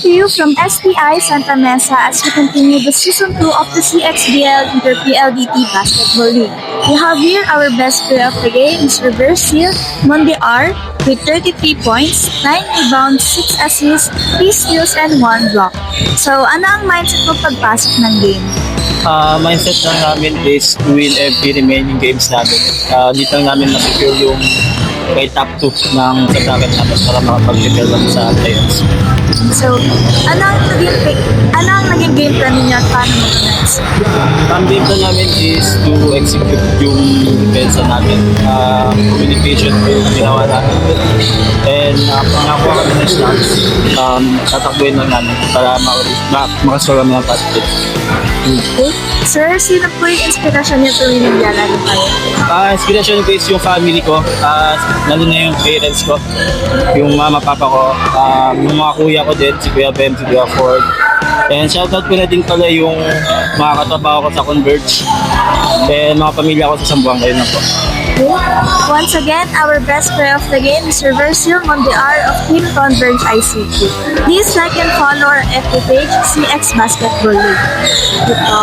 to you from SPI Santa Mesa as we continue the Season 2 of the CXBL Inter PLDT Basketball League. We have here our best player of the game, Mr. Versil Mondear, with 33 points, 9 rebounds, 6 assists, 3 steals, and 1 block. So, ano ang mindset mo pagpasok ng game? Mindset lang namin is to win every remaining games natin. Dito lang namin na-secure yung kay top 2 ng sa bracket natin para makapag-prepare lang sa playoffs. So, ano ang naging game plan ninyo at paano mo ito? Ang game plan namin is to execute yung defense natin. Communication yung ginawa natin. And kung nakuha kami ng shots, tatakbuhin lang namin para makascore kami ng basket. Okay. Sir, sino po yung inspirasyon niyo tuwing naglalaro kayo? Inspiration ko is yung family ko, lalo na yung parents ko, yung mama, papa ko, yung mga kuya ko din, si Kuya Ben, si Kuya Ford. And shoutout ko na din pala yung mga katrabaho ko sa Converge and mga pamilya ko sa Sambuang ngayon na po. Okay. Once again, our best player of the game is Versil Mondear of Team Converge ICT. Please like and follow our FB page, CX Basketball League. Ito.